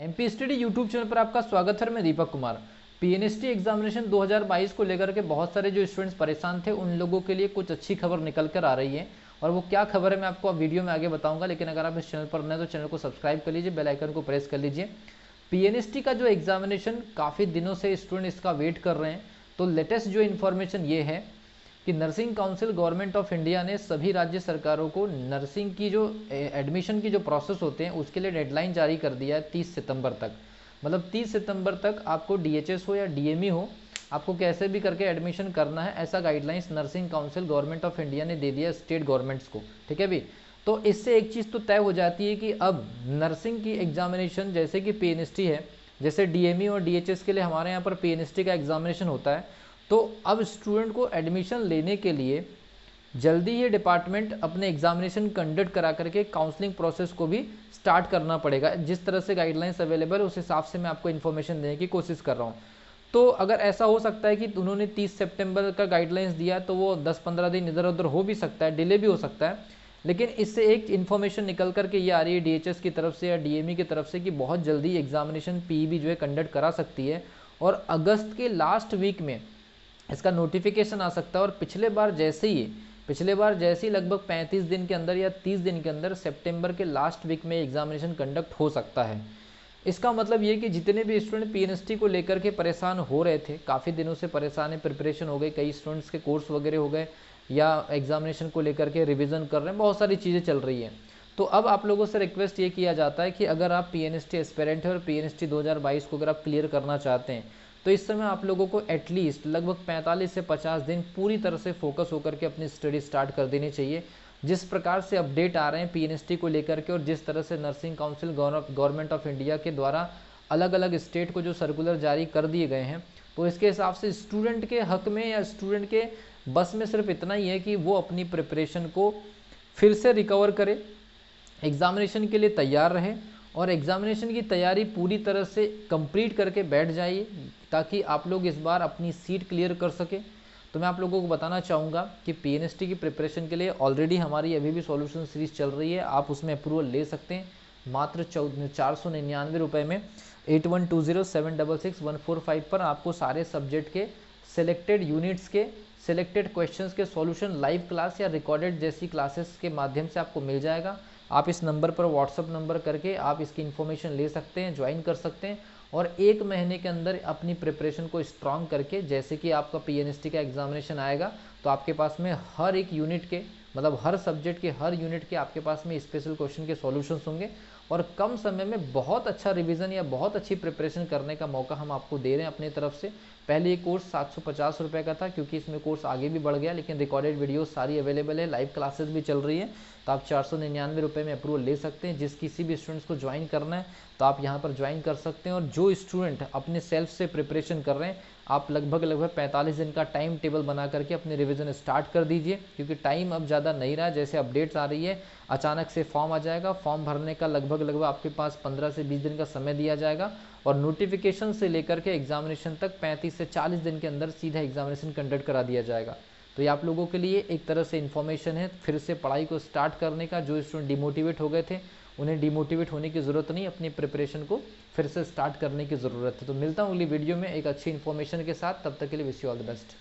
एमपीएसटीडी YouTube channel पर आपका स्वागत है। मैं दीपक कुमार। पीएनएसटी एग्जामिनेशन 2022 को लेकर के बहुत सारे जो स्टूडेंट्स परेशान थे उन लोगों के लिए कुछ अच्छी खबर निकल कर आ रही है और वो क्या खबर है मैं आपको वीडियो में आगे बताऊंगा। लेकिन अगर आप इस चैनल पर नए तो चैनल को सब्सक्राइब कर लीजिए, बेल आइकन को प्रेस कर लीजिए। पीएनएसटी का जो एग्जामिनेशन काफ़ी दिनों से स्टूडेंट इसका वेट कर रहे हैं, तो लेटेस्ट जो इन्फॉर्मेशन ये है कि nursing council government of India ने सभी राज्य सरकारों को नर्सिंग की जो एडमिशन की जो प्रोसेस होते हैं उसके लिए डेडलाइन जारी कर दिया है 30 सितंबर तक। मतलब 30 सितंबर तक आपको डीएचएस हो या डीएमई हो, आपको कैसे भी करके एडमिशन करना है, ऐसा guidelines nursing council government of India ने दे दिया स्टेट गवर्नमेंट्स को। ठीक है भी, तो इससे एक चीज़ तो तय हो जाती है कि अब नर्सिंग की एग्जामिनेशन जैसे कि पीएनएसटी है, जैसे डीएमई और डीएचएस के लिए हमारे यहाँ पर पीएनएसटी का एग्जामिनेशन होता है, तो अब स्टूडेंट को एडमिशन लेने के लिए जल्दी ही डिपार्टमेंट अपने एग्जामिनेशन कंडक्ट करा करके काउंसलिंग प्रोसेस को भी स्टार्ट करना पड़ेगा। जिस तरह से गाइडलाइंस अवेलेबल है उस हिसाब से मैं आपको इन्फॉर्मेशन देने की कोशिश कर रहा हूँ। तो अगर ऐसा हो सकता है कि उन्होंने 30 सितंबर का गाइडलाइंस दिया तो वो 10-15 दिन इधर उधर हो भी सकता है, डिले भी हो सकता है। लेकिन इससे एक इन्फॉर्मेशन निकल करके ये आ रही है डीएचएस की तरफ से या डीएमई की तरफ से कि बहुत जल्दी एग्जामिनेशन पीईबी जो है कंडक्ट करा सकती है और अगस्त के लास्ट वीक में इसका नोटिफिकेशन आ सकता है। और पिछले बार जैसे ही लगभग 35 दिन के अंदर या 30 दिन के अंदर सितंबर के लास्ट वीक में एग्जामिनेशन कंडक्ट हो सकता है। इसका मतलब ये कि जितने भी स्टूडेंट पीएनएसटी को लेकर के परेशान हो रहे थे, काफ़ी दिनों से परेशान है, प्रिपरेशन हो गई, कई स्टूडेंट्स के कोर्स वगैरह हो गए या एग्जामिनेशन को लेकर के रिविज़न कर रहे हैं, बहुत सारी चीज़ें चल रही हैं। तो अब आप लोगों से रिक्वेस्ट ये किया जाता है कि अगर आप पीएनएसटी एस्पिरेंट है और पीएनएसटी 2022 को अगर आप क्लियर करना चाहते हैं तो इस समय आप लोगों को एटलीस्ट लगभग 45 से 50 दिन पूरी तरह से फोकस होकर के अपनी स्टडी स्टार्ट कर देनी चाहिए। जिस प्रकार से अपडेट आ रहे हैं पीएनएसटी को लेकर के और जिस तरह से nursing council government of India के द्वारा अलग अलग स्टेट को जो सर्कुलर जारी कर दिए गए हैं, तो इसके हिसाब से स्टूडेंट के हक में या स्टूडेंट के बस में सिर्फ इतना ही है कि वो अपनी प्रिपरेशन को फिर से रिकवर करे, एग्जामिनेशन के लिए तैयार रहे और एग्जामिनेशन की तैयारी पूरी तरह से कंप्लीट करके बैठ जाइए ताकि आप लोग इस बार अपनी सीट क्लियर कर सके। तो मैं आप लोगों को बताना चाहूँगा कि पीएनएसटी की प्रिपरेशन के लिए ऑलरेडी हमारी अभी भी सॉल्यूशन सीरीज चल रही है, आप उसमें अप्रूवल ले सकते हैं मात्र 499 रुपये में। 8120766145 पर आपको सारे सब्जेक्ट के सिलेक्टेड यूनिट्स के सिलेक्टेड क्वेश्चंस के सॉल्यूशन लाइव क्लास या रिकॉर्डेड जैसी क्लासेस के माध्यम से आपको मिल जाएगा। आप इस नंबर पर व्हाट्सअप नंबर करके आप इसकी इन्फॉर्मेशन ले सकते हैं, ज्वाइन कर सकते हैं और 1 महीने के अंदर अपनी प्रिपरेशन को स्ट्रॉन्ग करके, जैसे कि आपका पीएनएसटी का एग्जामिनेशन आएगा तो आपके पास में हर एक यूनिट के मतलब हर सब्जेक्ट के हर यूनिट के आपके पास में स्पेशल क्वेश्चन के सॉल्यूशंस होंगे और कम समय में बहुत अच्छा रिवीजन या बहुत अच्छी प्रिपरेशन करने का मौका हम आपको दे रहे हैं अपनी तरफ से। पहले ये कोर्स 750 रुपये का था, क्योंकि इसमें कोर्स आगे भी बढ़ गया, लेकिन रिकॉर्डेड वीडियो सारी अवेलेबल है, लाइव क्लासेस भी चल रही है, तो आप 499 रुपये में अप्रूवल ले सकते हैं। जिस किसी भी स्टूडेंट्स को ज्वाइन करना है तो आप यहाँ पर ज्वाइन कर सकते हैं। और जो स्टूडेंट अपने सेल्फ से प्रिपरेशन कर रहे हैं, आप लगभग 45 दिन का टाइम टेबल बना करके अपने रिवीजन स्टार्ट कर दीजिए, क्योंकि टाइम अब ज़्यादा नहीं रहा। जैसे अपडेट्स आ रही है अचानक से फॉर्म आ जाएगा, फॉर्म भरने का लगभग आपके पास 15 से 20 दिन का समय दिया जाएगा और नोटिफिकेशन से लेकर के एग्जामिनेशन तक 35 से 40 दिन के अंदर सीधा एग्जामिनेशन कंडक्ट करा दिया जाएगा। तो ये आप लोगों के लिए एक तरह से इन्फॉर्मेशन है फिर से पढ़ाई को स्टार्ट करने का। जो स्टूडेंट डिमोटिवेट हो गए थे उन्हें डिमोटिवेट होने की ज़रूरत नहीं, अपनी प्रिपरेशन को फिर से स्टार्ट करने की ज़रूरत है। तो मिलता हूँ अगली वीडियो में एक अच्छी इन्फॉर्मेशन के साथ, तब तक के लिए wish you all the best.